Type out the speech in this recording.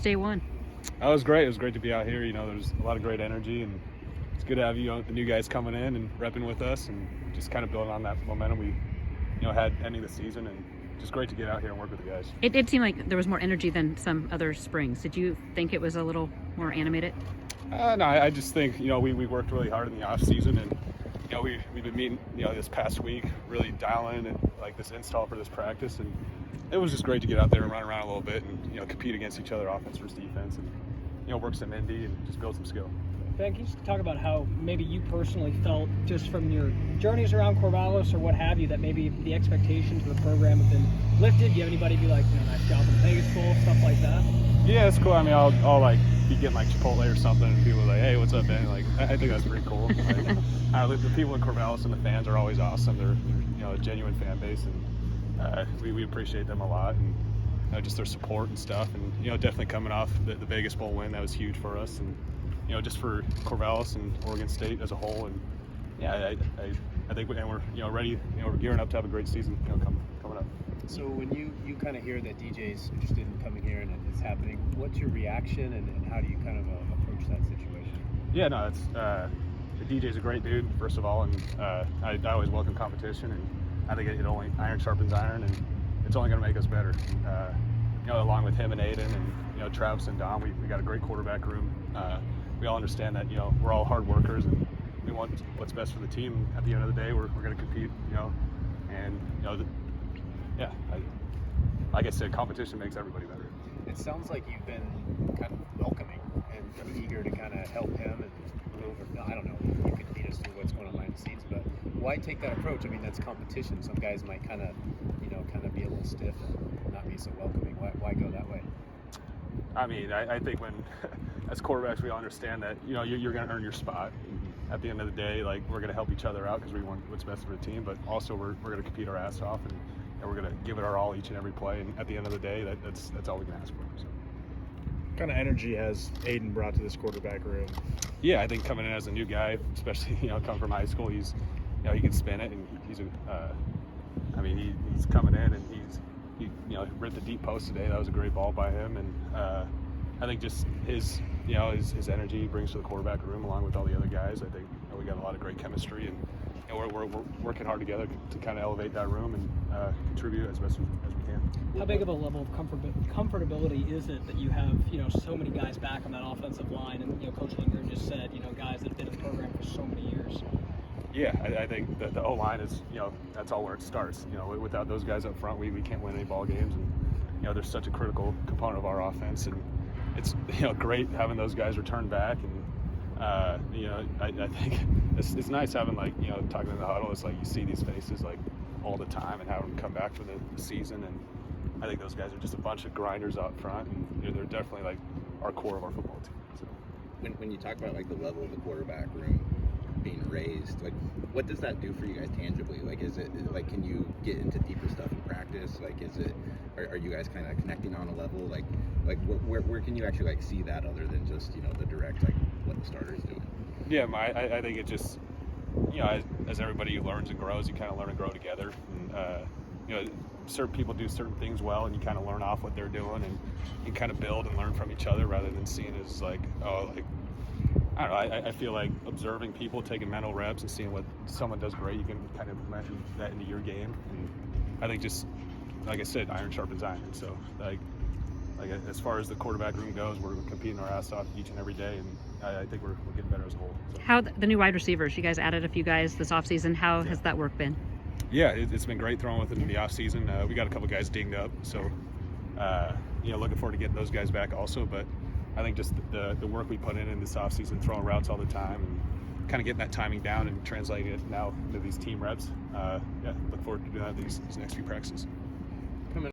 Day one. That was great. It was great to be out here. There's a lot of great energy, and it's good to have the new guys coming in and repping with us, and just kind of building on that momentum we had ending the season, and just great to get out here and work with the guys. It seemed like there was more energy than some other springs. Did you think it was a little more animated? No, I just think we worked really hard in the off season, and we've been meeting this past week, really dialing and like this install for this practice, and it was just great to get out there and run around a little bit and compete against each other, offense versus defense, and work some indie and just build some skill. Ben, can you just talk about how maybe you personally felt just from your journeys around Corvallis or what have you, that maybe the expectations of the program have been lifted? Do you have anybody be like, nice job in the Vegas Bowl, stuff like that? Yeah, it's cool. I mean, I'll like be getting like Chipotle or something, and people are like, hey, what's up, Ben? Like, I think that's pretty cool. Like, the people in Corvallis and the fans are always awesome. They're a genuine fan base, and we appreciate them a lot, and just their support and stuff, and definitely coming off the Vegas Bowl win, that was huge for us, and just for Corvallis and Oregon State as a whole, and yeah, I think we're ready. We're gearing up to have a great season coming up. So when you kind of hear that DJ's interested in coming here and it's happening, what's your reaction, and how do you kind of approach that situation? Yeah, no, it's the DJ's a great dude, first of all, and I always welcome competition, and I think it only iron sharpens iron, and it's only going to make us better. Along with him and Aiden and Travis and Dom, we got a great quarterback room. We all understand that we're all hard workers, and we want what's best for the team. At the end of the day, we're going to compete, and like I said, competition makes everybody better. It sounds like you've been kind of welcoming and eager to kind of help him and move. I don't know. You could lead us through what's going on behind the scenes, but why take that approach? I mean, that's competition. Some guys might kind of be a little stiff and not be so welcoming. Why go that way? I mean, I think when as quarterbacks, we all understand that you're going to earn your spot. At the end of the day, like, we're going to help each other out because we want what's best for the team, but also we're going to compete our ass off, and we're going to give it our all each and every play. And at the end of the day, that's all we can ask for. So. What kind of energy has Aiden brought to this quarterback room? Yeah, I think coming in as a new guy, especially coming from high school, he's he can spin it, and he's coming in, and he ripped the deep post today. That was a great ball by him, and I think just his energy he brings to the quarterback room along with all the other guys. I think we got a lot of great chemistry, and we're working hard together to kind of elevate that room and contribute as best as we can. How big of a level of comfortability is it that you have so many guys back on that offensive line, and Coach Linger just said guys that have been in the program for so many years? Yeah, I think that the O-line is that's all where it starts. Without those guys up front, we can't win any ball games, and they're such a critical component of our offense, and it's great having those guys return back, and I think it's nice having talking in the huddle. It's like you see these faces all the time, and having them come back for the season, and I think those guys are just a bunch of grinders out front, and they're definitely our core of our football team. So. When you talk about the level of the quarterback room being raised, what does that do for you guys tangibly? Is it can you get into deeper stuff in practice? Are you guys kind of connecting on a level? Where can you actually see that other than just the direct what the starter is doing? Yeah, I think it just as everybody learns and grows, you kind of learn and grow together, and certain people do certain things well, and you kind of learn off what they're doing, and you kind of build and learn from each other rather than seeing it as I don't know. I feel like observing people, taking mental reps, and seeing what someone does great, you can kind of implement that into your game. And I think just like I said, iron sharpens iron. So as far as the quarterback room goes, we're competing our ass off each and every day, and I think we're getting better as a whole. So. How the new wide receivers? You guys added a few guys this offseason. How has that work been? Yeah, it's been great throwing with them in the off season. We got a couple guys dinged up, so looking forward to getting those guys back also. But I think just the work we put in this offseason, throwing routes all the time, and kind of getting that timing down and translating it now into these team reps. Look forward to doing that these next few practices.